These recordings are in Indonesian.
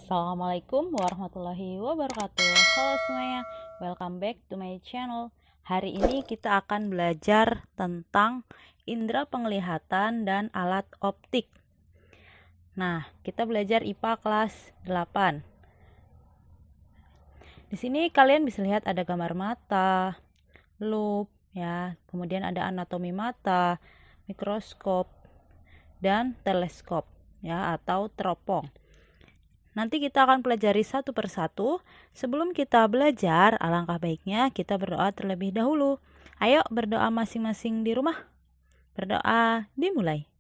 Assalamualaikum warahmatullahi wabarakatuh. Halo semuanya, welcome back to my channel. Hari ini kita akan belajar tentang indera penglihatan dan alat optik. Nah, kita belajar IPA kelas 8. Di sini kalian bisa lihat ada gambar mata, loop ya, kemudian ada anatomi mata, mikroskop dan teleskop ya atau teropong. Nanti kita akan pelajari satu persatu. Sebelum kita belajar, alangkah baiknya kita berdoa terlebih dahulu. Ayo berdoa masing-masing di rumah. Berdoa dimulai.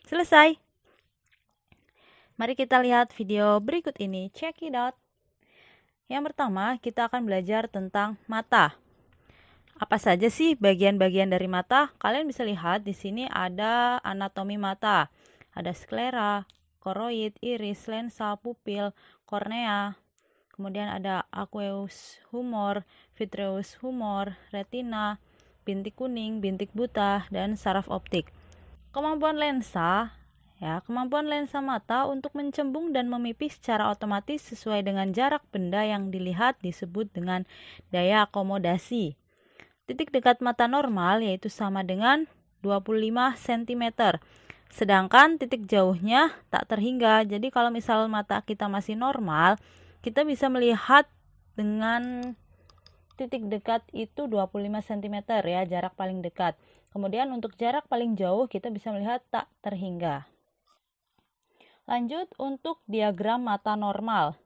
Selesai. Mari kita lihat video berikut ini. Check it out. Yang pertama, kita akan belajar tentang mata. Apa saja sih bagian-bagian dari mata? Kalian bisa lihat di sini ada anatomi mata. Ada sklera, koroid, iris, lensa, pupil, kornea. Kemudian ada aqueous humor, vitreous humor, retina, bintik kuning, bintik buta, dan saraf optik. Kemampuan lensa mata untuk mencembung dan memipih secara otomatis sesuai dengan jarak benda yang dilihat disebut dengan daya akomodasi. Titik dekat mata normal yaitu sama dengan 25 cm. Sedangkan titik jauhnya tak terhingga. Jadi kalau misal mata kita masih normal, kita bisa melihat dengan titik dekat itu 25 cm ya, jarak paling dekat. Kemudian untuk jarak paling jauh kita bisa melihat tak terhingga. Lanjut untuk diagram mata normal.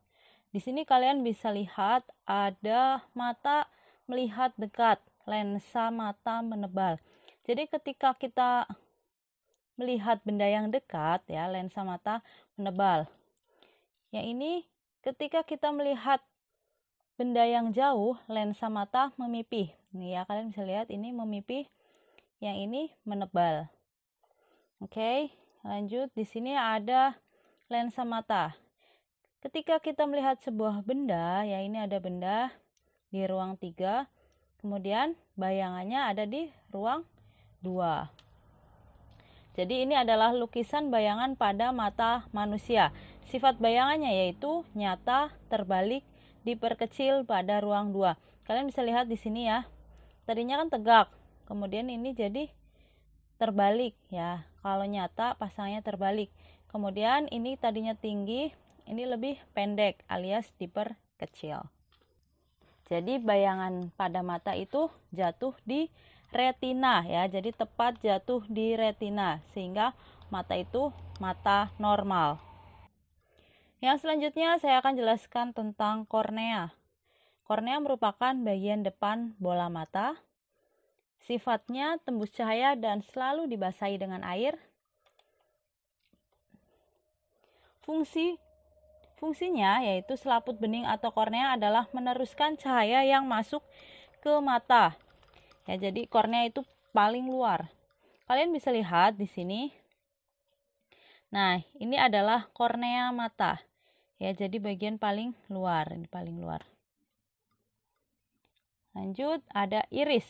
Di sini kalian bisa lihat ada mata melihat dekat, lensa mata menebal. Jadi ketika kita melihat benda yang dekat ya, lensa mata menebal. Yang ini ketika kita melihat benda yang jauh, lensa mata memipih. Nih ya, kalian bisa lihat ini memipih, yang ini menebal. Oke, lanjut. Di sini ada lensa mata. Ketika kita melihat sebuah benda, ya ini ada benda di ruang 3, kemudian bayangannya ada di ruang 2. Jadi ini adalah lukisan bayangan pada mata manusia. Sifat bayangannya yaitu nyata, terbalik, diperkecil pada ruang 2. Kalian bisa lihat di sini ya. Tadinya kan tegak, kemudian ini jadi terbalik ya. Kalau nyata pasangnya terbalik. Kemudian ini tadinya tinggi, ini lebih pendek alias diperkecil. Jadi bayangan pada mata itu jatuh di retina ya, jadi tepat jatuh di retina sehingga mata itu mata normal. Yang selanjutnya saya akan jelaskan tentang kornea. Kornea merupakan bagian depan bola mata. Sifatnya tembus cahaya dan selalu dibasahi dengan air. Fungsinya yaitu selaput bening atau kornea adalah meneruskan cahaya yang masuk ke mata. Ya, jadi kornea itu paling luar. Kalian bisa lihat di sini. Nah, ini adalah kornea mata. Ya, jadi bagian paling luar, ini paling luar. Lanjut, ada iris.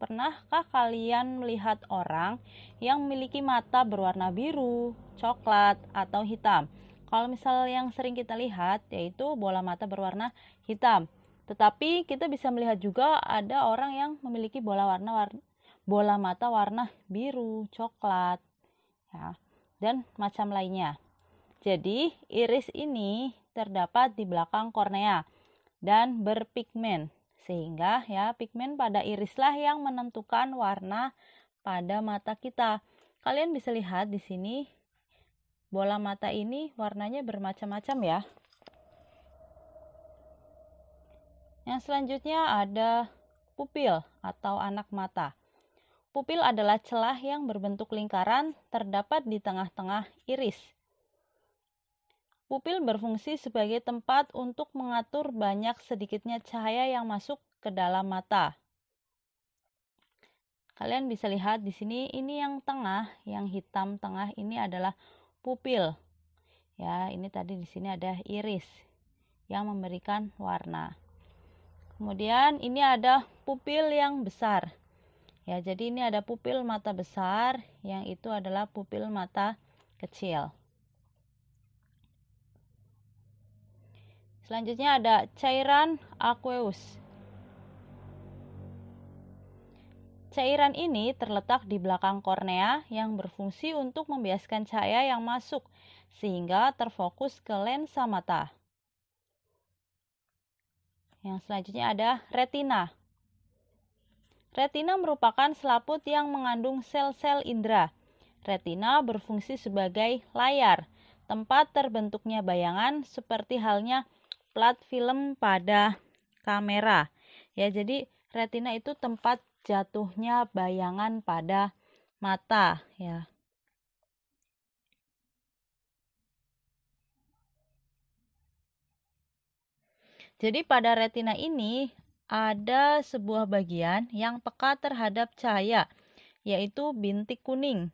Pernahkah kalian melihat orang yang memiliki mata berwarna biru, coklat, atau hitam? Kalau misal yang sering kita lihat yaitu bola mata berwarna hitam. Tetapi kita bisa melihat juga ada orang yang memiliki bola mata warna biru, coklat, ya, dan macam lainnya. Jadi iris ini terdapat di belakang kornea dan berpigmen, sehingga ya pigmen pada irislah yang menentukan warna pada mata kita. Kalian bisa lihat di sini bola mata ini warnanya bermacam-macam ya. Yang selanjutnya ada pupil atau anak mata. Pupil adalah celah yang berbentuk lingkaran terdapat di tengah-tengah iris. Pupil berfungsi sebagai tempat untuk mengatur banyak sedikitnya cahaya yang masuk ke dalam mata. Kalian bisa lihat di sini, ini yang tengah, yang hitam tengah ini adalah pupil. Ya, ini tadi di sini ada iris yang memberikan warna. Kemudian ini ada pupil yang besar. Ya, jadi ini ada pupil mata besar, yang itu adalah pupil mata kecil. Selanjutnya ada cairan aqueous. Cairan ini terletak di belakang kornea yang berfungsi untuk membiaskan cahaya yang masuk sehingga terfokus ke lensa mata. Yang selanjutnya ada retina. Retina merupakan selaput yang mengandung sel-sel indera. Retina berfungsi sebagai layar, tempat terbentuknya bayangan seperti halnya plat film pada kamera. Ya, jadi retina itu tempat jatuhnya bayangan pada mata, ya. Jadi pada retina ini ada sebuah bagian yang peka terhadap cahaya, yaitu bintik kuning.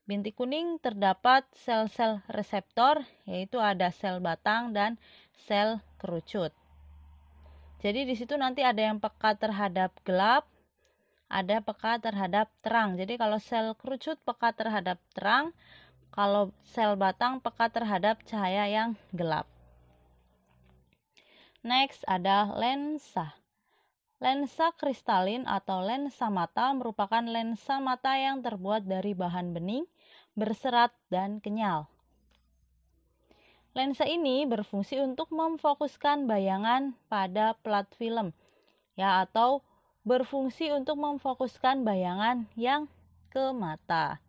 Bintik kuning terdapat sel-sel reseptor, yaitu ada sel batang dan sel kerucut. Jadi di situ nanti ada yang peka terhadap gelap, ada peka terhadap terang. Jadi kalau sel kerucut peka terhadap terang, kalau sel batang peka terhadap cahaya yang gelap. Next ada lensa. Lensa kristalin atau lensa mata merupakan lensa mata yang terbuat dari bahan bening, berserat, dan kenyal. Lensa ini berfungsi untuk memfokuskan bayangan pada plat film, ya, atau berfungsi untuk memfokuskan bayangan yang ke mata.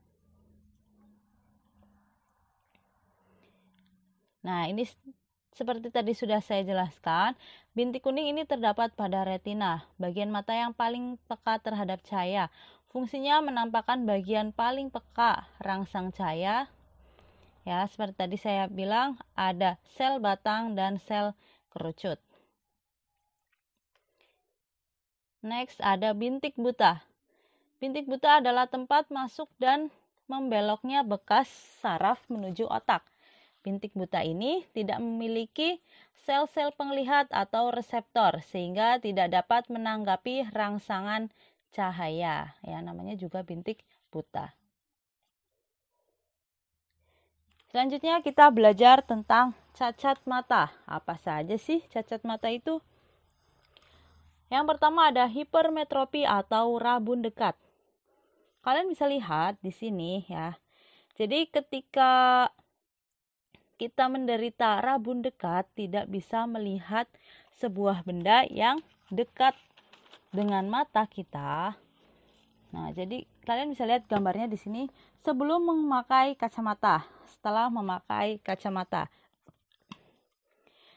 Nah, ini seperti tadi sudah saya jelaskan, bintik kuning ini terdapat pada retina, bagian mata yang paling peka terhadap cahaya. Fungsinya menampakkan bagian paling peka rangsang cahaya. Ya, seperti tadi saya bilang, ada sel batang dan sel kerucut. Next, ada bintik buta. Bintik buta adalah tempat masuk dan membeloknya bekas saraf menuju otak. Bintik buta ini tidak memiliki sel-sel penglihat atau reseptor sehingga tidak dapat menanggapi rangsangan cahaya. Ya, namanya juga bintik buta. Selanjutnya kita belajar tentang cacat mata. Apa saja sih cacat mata itu? Yang pertama ada hipermetropi atau rabun dekat. Kalian bisa lihat di sini ya. Jadi ketika kita menderita rabun dekat, tidak bisa melihat sebuah benda yang dekat dengan mata kita. Nah, jadi kalian bisa lihat gambarnya di sini sebelum memakai kacamata, setelah memakai kacamata.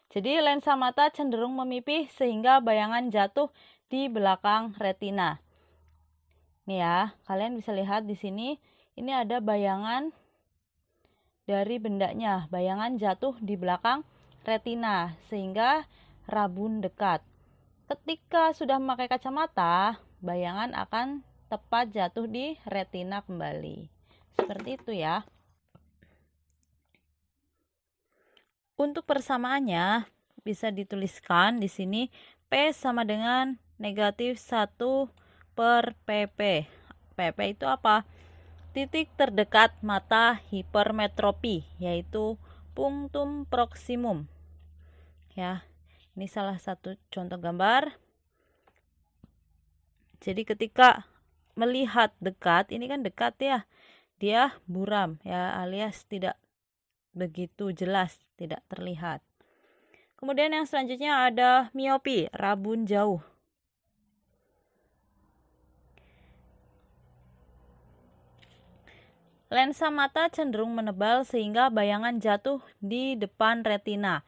Jadi lensa mata cenderung memipih sehingga bayangan jatuh di belakang retina. Nih ya, kalian bisa lihat di sini, ini ada bayangan dari bendanya, bayangan jatuh di belakang retina sehingga rabun dekat. Ketika sudah memakai kacamata, bayangan akan tepat jatuh di retina kembali. Seperti itu ya. Untuk persamaannya bisa dituliskan di sini P sama dengan negatif 1 per PP. PP itu apa? Titik terdekat mata hipermetropi, yaitu punctum proximum. Ya, ini salah satu contoh gambar. Jadi ketika melihat dekat, ini kan dekat ya, dia buram ya, alias tidak begitu jelas, tidak terlihat. Kemudian yang selanjutnya ada miopi, rabun jauh. Lensa mata cenderung menebal sehingga bayangan jatuh di depan retina.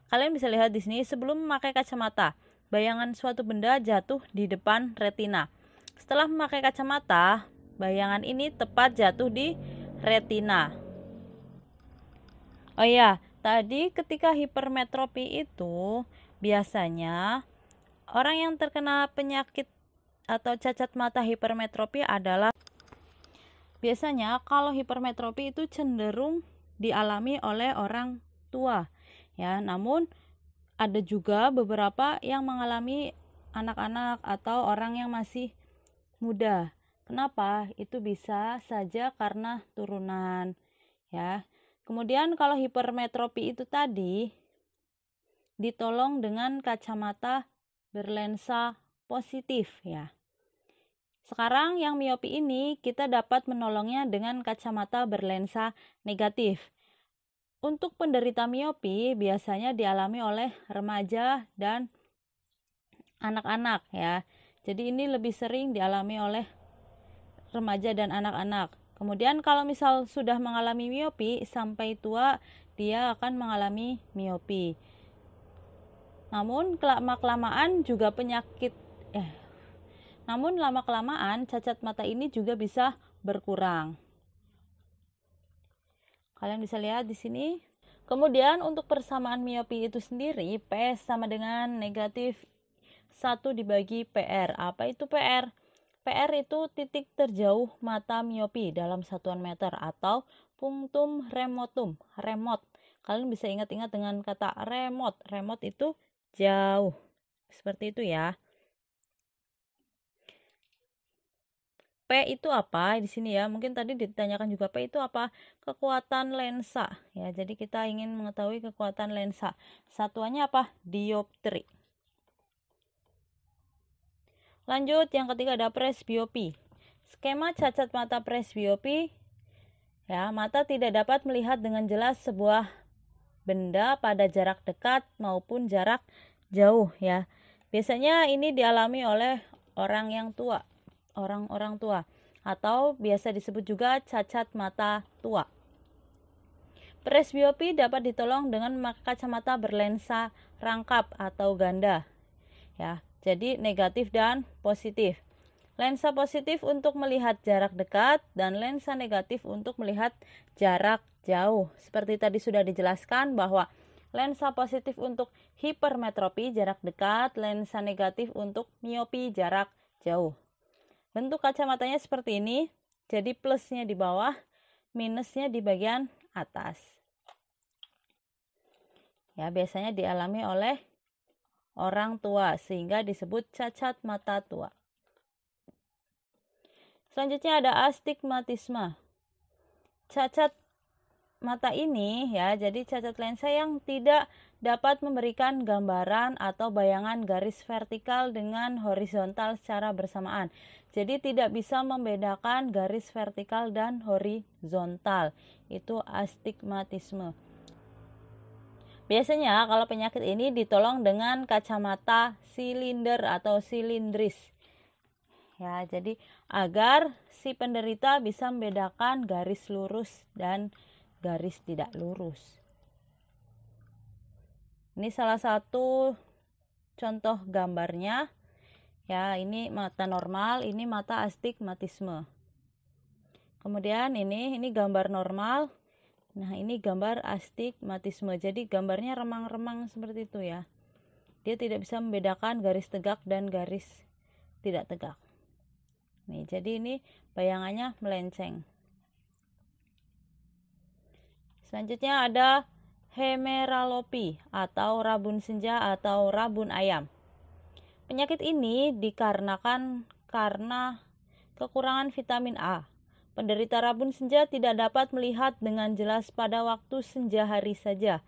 Kalian bisa lihat di sini sebelum memakai kacamata, bayangan suatu benda jatuh di depan retina. Setelah memakai kacamata, bayangan ini tepat jatuh di retina. Oh iya, tadi ketika hipermetropi itu biasanya orang yang terkena penyakit atau cacat mata hipermetropi adalah biasanya kalau hipermetropi itu cenderung dialami oleh orang tua ya, namun ada juga beberapa yang mengalami anak-anak atau orang yang masih muda. Kenapa? Itu bisa saja karena turunan ya. Kemudian kalau hipermetropi itu tadi ditolong dengan kacamata berlensa positif, ya. Sekarang yang miopi ini kita dapat menolongnya dengan kacamata berlensa negatif. Untuk penderita miopi biasanya dialami oleh remaja dan anak-anak, ya. Jadi ini lebih sering dialami oleh remaja dan anak-anak. Kemudian kalau misal sudah mengalami miopi sampai tua, dia akan mengalami miopi. Namun lama-kelamaan cacat mata ini juga bisa berkurang. Kalian bisa lihat di sini. Kemudian untuk persamaan miopi itu sendiri, P sama dengan negatif 1 dibagi PR. Apa itu PR? PR itu titik terjauh mata miopi dalam satuan meter atau punctum remotum, remote. Kalian bisa ingat-ingat dengan kata remote. Remote itu jauh. Seperti itu ya. P itu apa di sini ya? Mungkin tadi ditanyakan juga P itu apa? Kekuatan lensa ya. Jadi kita ingin mengetahui kekuatan lensa. Satuannya apa? Dioptri. Lanjut, yang ketiga ada presbiopi. Skema cacat mata presbiopi, ya, mata tidak dapat melihat dengan jelas sebuah benda pada jarak dekat maupun jarak jauh, ya. Biasanya ini dialami oleh orang tua, atau biasa disebut juga cacat mata tua. Presbiopi dapat ditolong dengan memakai kacamata berlensa rangkap atau ganda, ya. Jadi negatif dan positif. Lensa positif untuk melihat jarak dekat dan lensa negatif untuk melihat jarak jauh. Seperti tadi sudah dijelaskan bahwa lensa positif untuk hipermetropi jarak dekat, lensa negatif untuk miopi jarak jauh. Bentuk kacamatanya seperti ini. Jadi plusnya di bawah, minusnya di bagian atas. Ya, biasanya dialami oleh orang tua sehingga disebut cacat mata tua. Selanjutnya ada astigmatisme. Cacat mata ini ya, jadi cacat lensa yang tidak dapat memberikan gambaran atau bayangan garis vertikal dengan horizontal secara bersamaan. Jadi tidak bisa membedakan garis vertikal dan horizontal. Itu astigmatisme. Biasanya kalau penyakit ini ditolong dengan kacamata silinder atau silindris. Ya, jadi agar si penderita bisa membedakan garis lurus dan garis tidak lurus. Ini salah satu contoh gambarnya. Ya, ini mata normal, ini mata astigmatisme. Kemudian ini gambar normal. Nah, ini gambar astigmatisme. Jadi gambarnya remang-remang seperti itu ya. Dia tidak bisa membedakan garis tegak dan garis tidak tegak. Nih, jadi ini bayangannya melenceng. Selanjutnya ada hemeralopi atau rabun senja atau rabun ayam. Penyakit ini dikarenakan karena kekurangan vitamin A. Penderita rabun senja tidak dapat melihat dengan jelas pada waktu senja hari saja.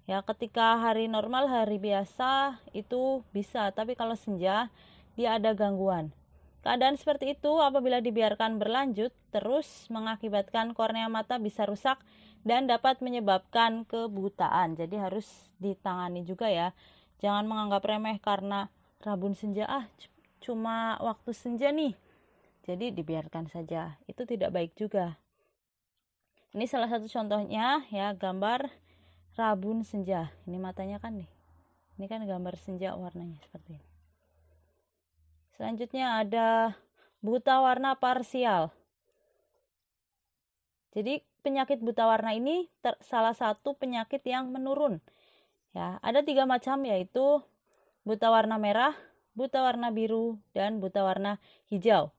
Ya, ketika hari normal, hari biasa itu bisa, tapi kalau senja dia ada gangguan. Keadaan seperti itu apabila dibiarkan berlanjut terus mengakibatkan kornea mata bisa rusak dan dapat menyebabkan kebutaan. Jadi harus ditangani juga ya. Jangan menganggap remeh karena rabun senja, cuma waktu senja nih. Jadi dibiarkan saja, itu tidak baik juga. Ini salah satu contohnya ya, gambar rabun senja. Ini matanya kan nih. Ini kan gambar senja warnanya seperti ini. Selanjutnya ada buta warna parsial. Jadi penyakit buta warna ini salah satu penyakit yang menurun. Ya, ada 3 macam yaitu buta warna merah, buta warna biru, dan buta warna hijau.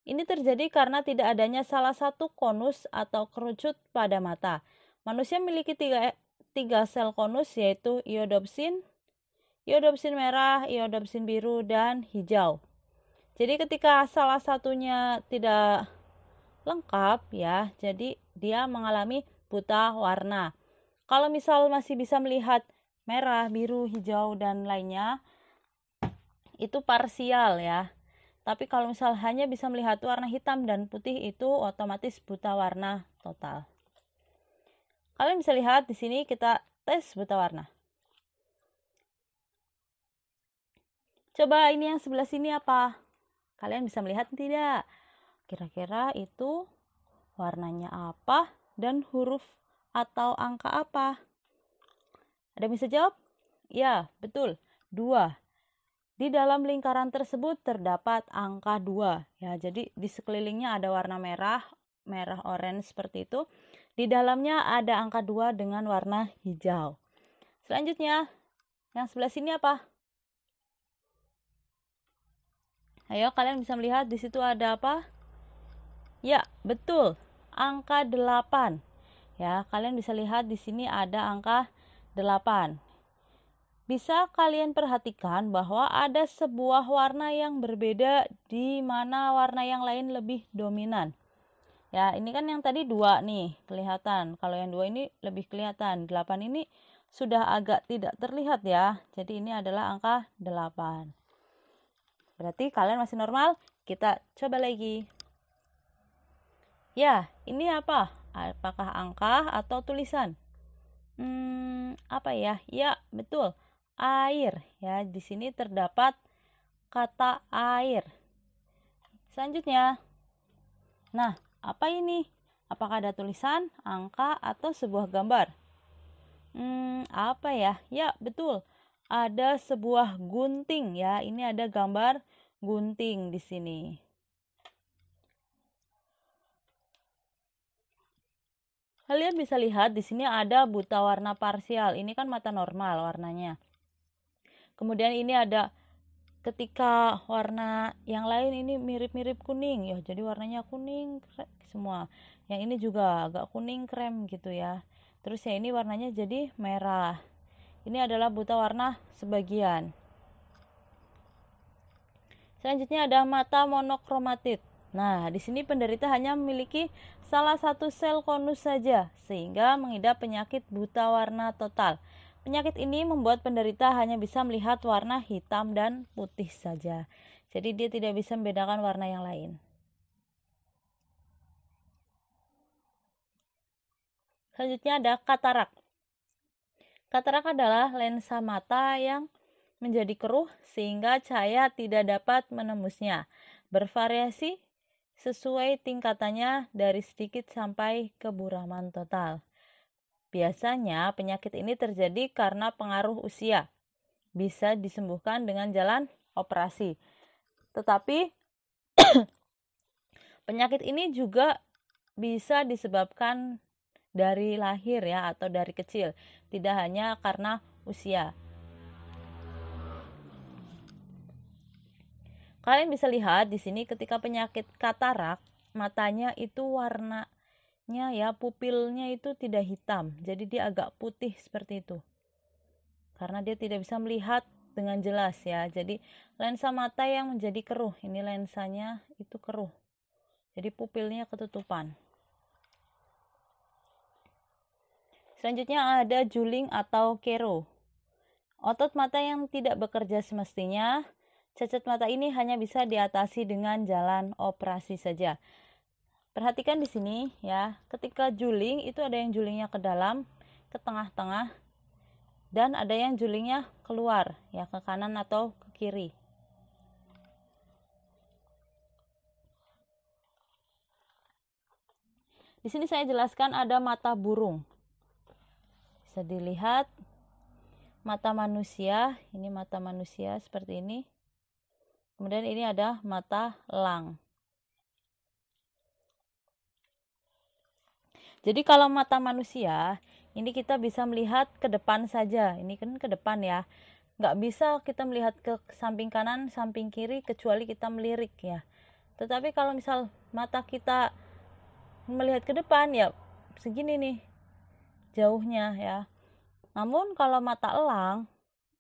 Ini terjadi karena tidak adanya salah satu konus atau kerucut pada mata. Manusia memiliki tiga sel konus yaitu iodopsin merah, iodopsin biru, dan hijau. Jadi ketika salah satunya tidak lengkap ya, jadi dia mengalami buta warna. Kalau misal masih bisa melihat merah, biru, hijau, dan lainnya, itu parsial ya. Tapi kalau misal hanya bisa melihat warna hitam dan putih, itu otomatis buta warna total. Kalian bisa lihat di sini kita tes buta warna. Coba ini yang sebelah sini apa? Kalian bisa melihat tidak? Kira-kira itu warnanya apa dan huruf atau angka apa? Ada yang bisa jawab? Ya, betul. 2. Di dalam lingkaran tersebut terdapat angka 2. Ya, jadi di sekelilingnya ada warna merah, orange seperti itu. Di dalamnya ada angka 2 dengan warna hijau. Selanjutnya, yang sebelah sini apa? Ayo, kalian bisa melihat di situ ada apa? Ya, betul. Angka 8. Ya, kalian bisa lihat di sini ada angka 8. Bisa kalian perhatikan bahwa ada sebuah warna yang berbeda di mana warna yang lain lebih dominan. Ya, ini kan yang tadi 2 nih, kelihatan. Kalau yang 2 ini lebih kelihatan. 8 ini sudah agak tidak terlihat ya. Jadi ini adalah angka 8. Berarti kalian masih normal. Kita coba lagi. Ya, ini apa? Apakah angka atau tulisan? Apa ya? Ya, betul. Air. Ya, di sini terdapat kata air. Selanjutnya. Nah, apa ini? Apakah ada tulisan, angka, atau sebuah gambar? Apa ya? Ya, betul. Ada sebuah gunting ya. Ini ada gambar gunting di sini. Kalian bisa lihat di sini ada buta warna parsial. Ini kan mata normal warnanya. Kemudian ini ada ketika warna yang lain ini mirip-mirip kuning ya. Jadi warnanya kuning semua. Yang ini juga agak kuning krem gitu ya. Terus ya ini warnanya jadi merah. Ini adalah buta warna sebagian. Selanjutnya ada mata monokromatit. Nah, di sini penderita hanya memiliki salah satu sel konus saja, sehingga mengidap penyakit buta warna total. Penyakit ini membuat penderita hanya bisa melihat warna hitam dan putih saja. Jadi dia tidak bisa membedakan warna yang lain. Selanjutnya ada katarak. Katarak adalah lensa mata yang menjadi keruh sehingga cahaya tidak dapat menembusnya. Bervariasi sesuai tingkatannya dari sedikit sampai keburaman total. Biasanya penyakit ini terjadi karena pengaruh usia. Bisa disembuhkan dengan jalan operasi. Tetapi penyakit ini juga bisa disebabkan dari lahir ya atau dari kecil, tidak hanya karena usia. Kalian bisa lihat di sini ketika penyakit katarak, matanya itu warnanya ya, pupilnya itu tidak hitam. Jadi dia agak putih seperti itu. Karena dia tidak bisa melihat dengan jelas ya. Jadi lensa mata yang menjadi keruh. Ini lensanya itu keruh. Jadi pupilnya ketutupan. Selanjutnya ada juling atau kero. Otot mata yang tidak bekerja semestinya. Cacat mata ini hanya bisa diatasi dengan jalan operasi saja. Perhatikan di sini ya, ketika juling itu ada yang julingnya ke dalam, ke tengah-tengah, dan ada yang julingnya keluar ya, ke kanan atau ke kiri. Di sini saya jelaskan ada mata burung. Bisa dilihat mata manusia, ini mata manusia seperti ini. Kemudian ini ada mata elang. Jadi kalau mata manusia, ini kita bisa melihat ke depan saja. Ini kan ke depan ya. Nggak bisa kita melihat ke samping kanan, samping kiri, kecuali kita melirik ya. Tetapi kalau misal mata kita melihat ke depan ya segini nih jauhnya ya. Namun kalau mata elang,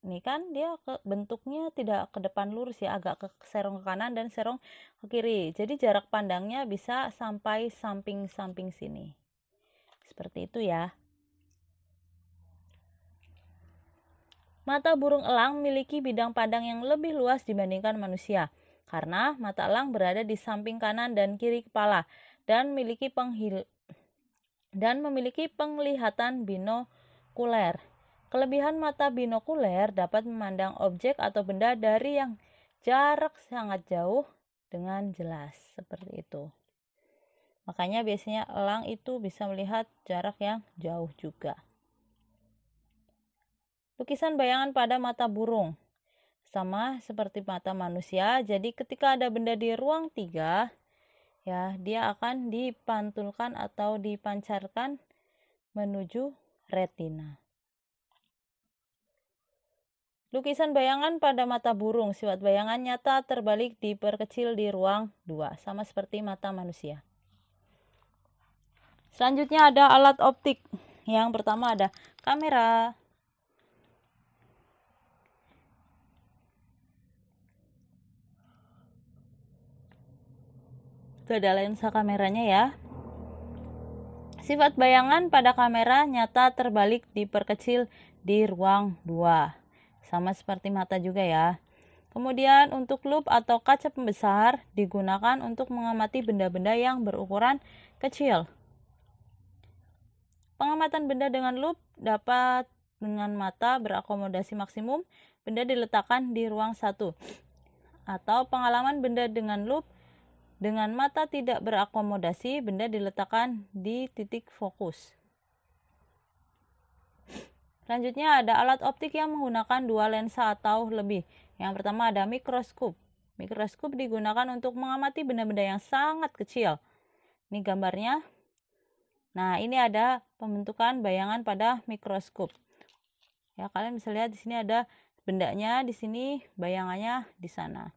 ini kan dia bentuknya tidak ke depan lurus ya, agak ke serong ke kanan dan serong ke kiri. Jadi jarak pandangnya bisa sampai samping-samping sini. Seperti itu ya. Mata burung elang memiliki bidang pandang yang lebih luas dibandingkan manusia, karena mata elang berada di samping kanan dan kiri kepala dan memiliki penglihatan binokuler. Kelebihan mata binokuler dapat memandang objek atau benda dari yang jarak sangat jauh dengan jelas, seperti itu. Makanya biasanya elang itu bisa melihat jarak yang jauh juga. Lukisan bayangan pada mata burung sama seperti mata manusia. Jadi ketika ada benda di ruang 3, ya, dia akan dipantulkan atau dipancarkan menuju retina. Lukisan bayangan pada mata burung, sifat bayangan nyata terbalik diperkecil di ruang 2, sama seperti mata manusia. Selanjutnya ada alat optik. Yang pertama ada kamera. Itu ada lensa kameranya ya. Sifat bayangan pada kamera nyata terbalik diperkecil di ruang 2. Sama seperti mata juga ya. Kemudian untuk lup atau kaca pembesar digunakan untuk mengamati benda-benda yang berukuran kecil. Pengamatan benda dengan lup dapat dengan mata berakomodasi maksimum, benda diletakkan di ruang 1. Atau pengalaman benda dengan lup dengan mata tidak berakomodasi, benda diletakkan di titik fokus. Selanjutnya ada alat optik yang menggunakan 2 lensa atau lebih. Yang pertama ada mikroskop. Mikroskop digunakan untuk mengamati benda-benda yang sangat kecil. Ini gambarnya. Nah, ini ada pembentukan bayangan pada mikroskop. Ya, kalian bisa lihat di sini ada bendanya, di sini bayangannya di sana.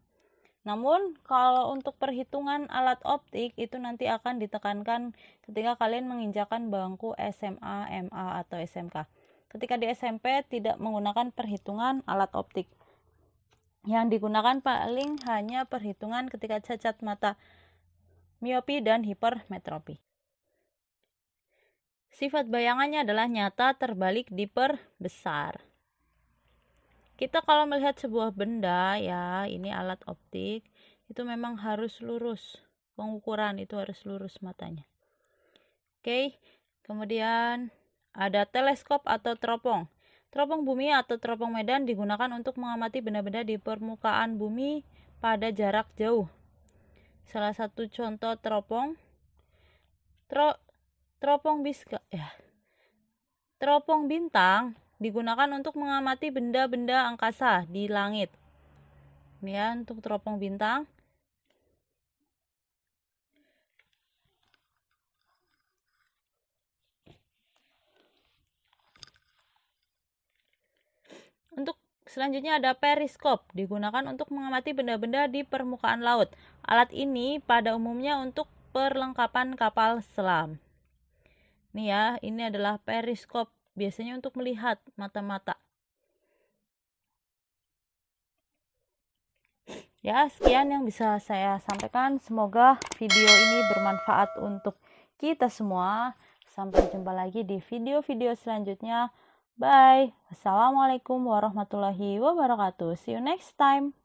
Namun kalau untuk perhitungan alat optik itu nanti akan ditekankan ketika kalian menginjakan bangku SMA, MA atau SMK. Ketika di SMP tidak menggunakan perhitungan alat optik. Yang digunakan paling hanya perhitungan ketika cacat mata, miopi dan hipermetropi. Sifat bayangannya adalah nyata terbalik diperbesar. Kita kalau melihat sebuah benda ya, ini alat optik, itu memang harus lurus. Pengukuran itu harus lurus matanya. Oke, kemudian ada teleskop atau teropong. Teropong bumi atau teropong medan digunakan untuk mengamati benda-benda di permukaan bumi pada jarak jauh. Salah satu contoh teropong teropong bintang digunakan untuk mengamati benda-benda angkasa di langit. Ini ya untuk teropong bintang. Untuk selanjutnya ada periskop, digunakan untuk mengamati benda-benda di permukaan laut. Alat ini pada umumnya untuk perlengkapan kapal selam. Nih ya, ini adalah periskop, biasanya untuk melihat mata-mata. Ya, sekian yang bisa saya sampaikan. Semoga video ini bermanfaat untuk kita semua. Sampai jumpa lagi di video-video selanjutnya. Bye. Wassalamualaikum warahmatullahi wabarakatuh. See you next time.